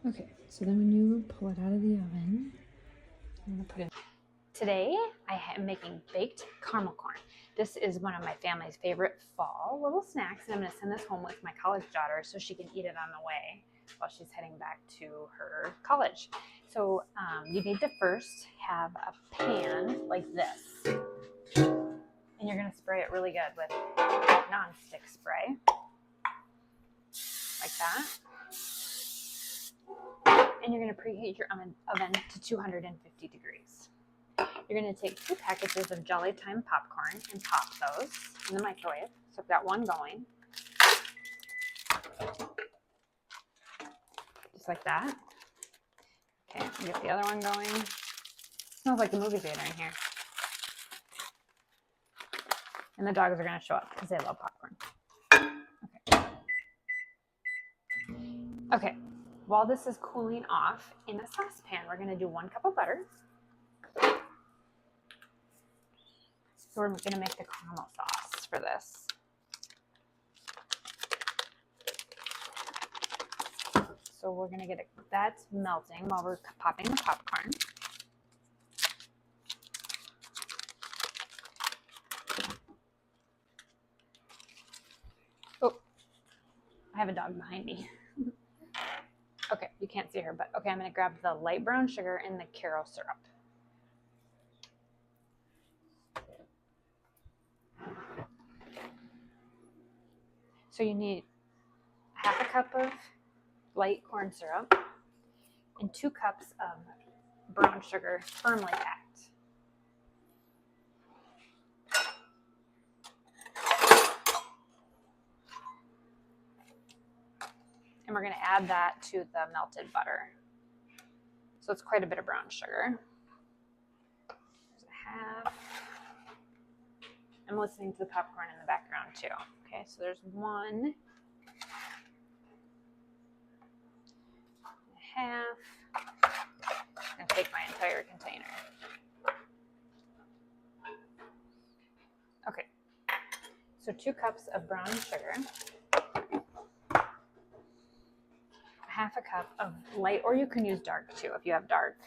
Okay, so then when you pull it out of the oven, I'm gonna put it. Today I am making baked caramel corn. This is one of my family's favorite fall little snacks, and I'm gonna send this home with my college daughter so she can eat it on the way while she's heading back to her college. So you need to first have a pan like this, and you're gonna spray it really good with non-stick spray, like that. And you're going to preheat your oven to 250 degrees. You're going to take 2 packages of Jolly Time popcorn and pop those in the microwave. So I've got one going. Just like that. Okay, I'll get the other one going. It smells like the movie theater in here. And the dogs are going to show up because they love popcorn. Okay. While this is cooling off, in a saucepan, we're going to do 1 cup of butter. So we're going to make the caramel sauce for this. So we're going to get that melting while we're popping the popcorn. Oh, I have a dog behind me. Okay, you can't see her, but okay, I'm going to grab the light brown sugar and the Caro syrup. So you need 1/2 cup of light corn syrup and 2 cups of brown sugar firmly packed. And we're going to add that to the melted butter. So it's quite a bit of brown sugar. There's 1/2. I'm listening to the popcorn in the background too. Okay, so there's 1. 1/2. I'm going to take my entire container. Okay, so 2 cups of brown sugar. 1/2 cup of light, or you can use dark too if you have dark.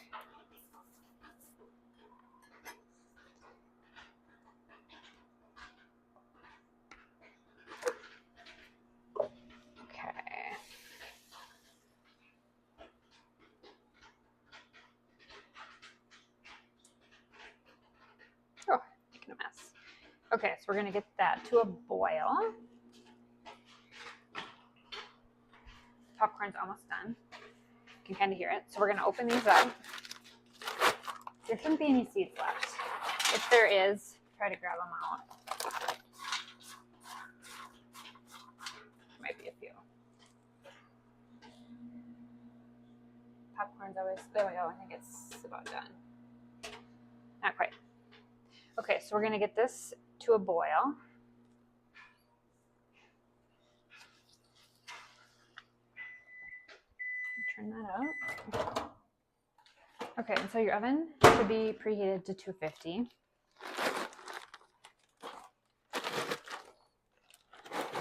Okay. Oh, making a mess. Okay, so we're going to get that to a boil. Popcorn's almost done. You can kind of hear it. So we're going to open these up. There shouldn't be any seeds left. If there is, try to grab them out. Might be a few. Popcorn's always, there we go. I think it's about done. Not quite. Okay, so we're going to get this to a boil. Turn that up. Okay, and so your oven should be preheated to 250.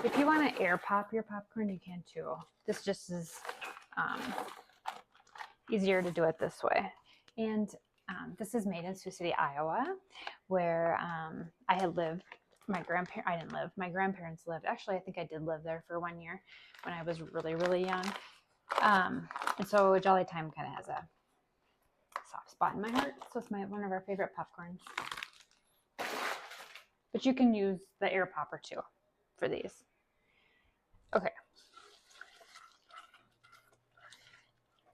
If you want to air pop your popcorn, you can too. This just is easier to do it this way. And this is made in Sioux City, Iowa, where I had lived. My grandparents lived. Actually, I think I did live there for 1 year when I was really, really young. And so Jolly Time kind of has a soft spot in my heart. So it's one of our favorite popcorns. But you can use the air popper too for these. Okay.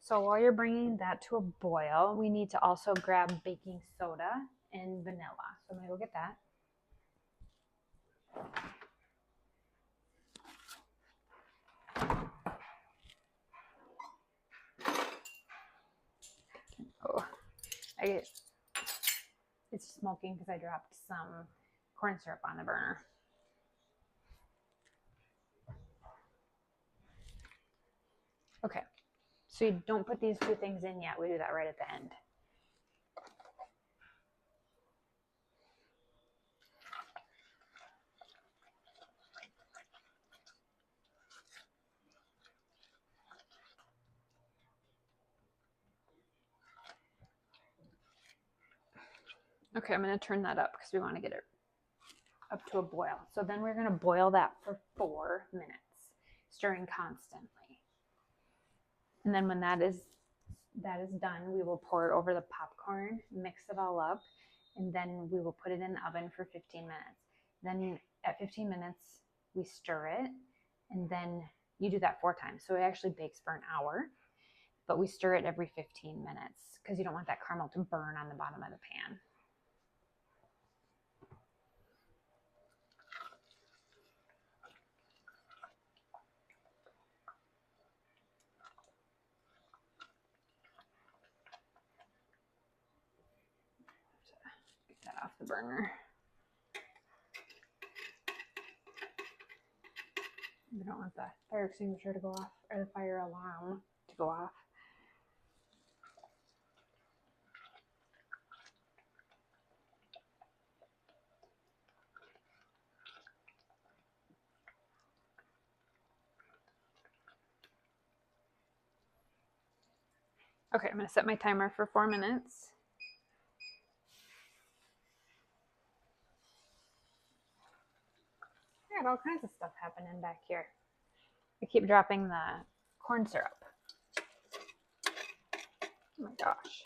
So while you're bringing that to a boil, we need to also grab baking soda and vanilla. So I'm going to go get that. Oh, it's smoking because I dropped some corn syrup on the burner. Okay, so you don't put these 2 things in yet. We do that right at the end. Okay, I'm going to turn that up because we want to get it up to a boil. So then we're going to boil that for 4 minutes, stirring constantly. And then when that is done, we will pour it over the popcorn, mix it all up, and then we will put it in the oven for 15 minutes. Then at 15 minutes, we stir it, and then you do that 4 times. So it actually bakes for an hour, but we stir it every 15 minutes because you don't want that caramel to burn on the bottom of the pan. Get that off the burner. We don't want the fire extinguisher to go off, or the fire alarm to go off. Okay, I'm going to set my timer for 4 minutes. I got all kinds of stuff happening back here. I keep dropping the corn syrup. Oh my gosh.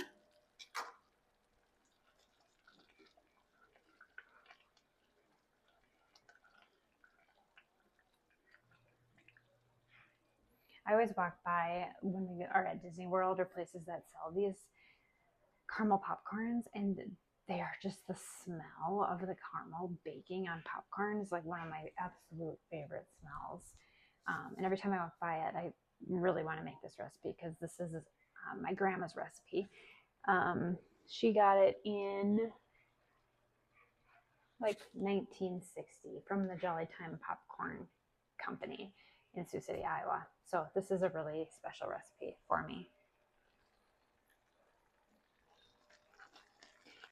I always walk by when we are at Disney World or places that sell these caramel popcorns, and they are just, the smell of the caramel baking on popcorn is like one of my absolute favorite smells. And every time I walk by it, I really want to make this recipe because this is my grandma's recipe. She got it in like 1960 from the Jolly Time Popcorn Company in Sioux City, Iowa. So this is a really special recipe for me.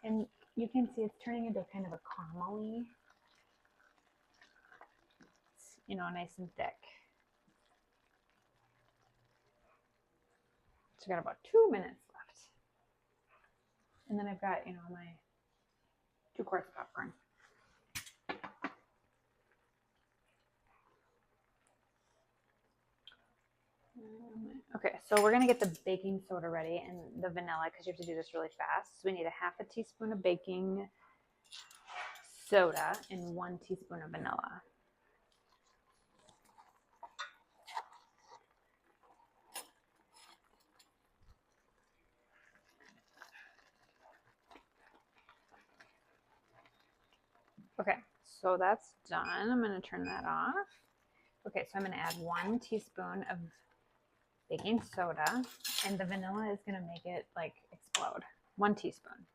And you can see it's turning into kind of a caramel-y. It's, you know, nice and thick. So I got about 2 minutes left. And then I've got, you know, my 2 quarts of popcorn. Okay, so we're gonna get the baking soda ready and the vanilla because you have to do this really fast. So we need a half a teaspoon of baking soda and 1 teaspoon of vanilla. Okay, so that's done. I'm gonna turn that off. Okay, so I'm gonna add 1 teaspoon of baking soda, and the vanilla is gonna make it like explode. 1 teaspoon.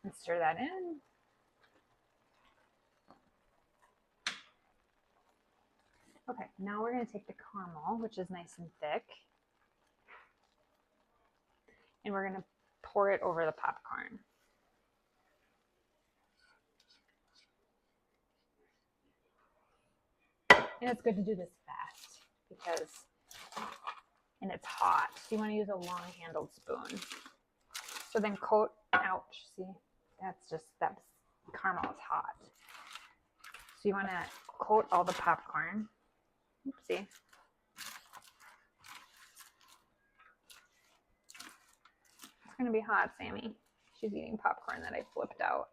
And stir that in. Okay, now we're gonna take the caramel, which is nice and thick, and we're gonna pour it over the popcorn. And it's good to do this fast because, and it's hot. So you want to use a long handled spoon. So then coat, ouch, see, that's caramel is hot. So you want to coat all the popcorn. Oopsie. It's going to be hot, Sammy. She's eating popcorn that I flipped out.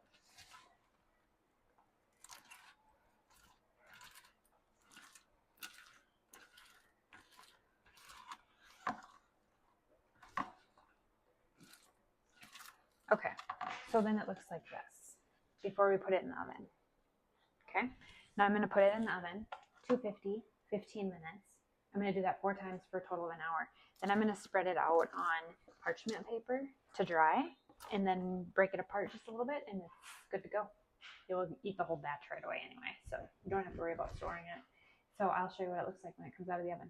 Okay, so then it looks like this before we put it in the oven. Okay, now I'm going to put it in the oven, 250, 15 minutes. I'm going to do that 4 times for a total of an hour. Then I'm going to spread it out on parchment paper to dry and then break it apart just a little bit, and it's good to go. You'll eat the whole batch right away anyway, so you don't have to worry about storing it. So I'll show you what it looks like when it comes out of the oven.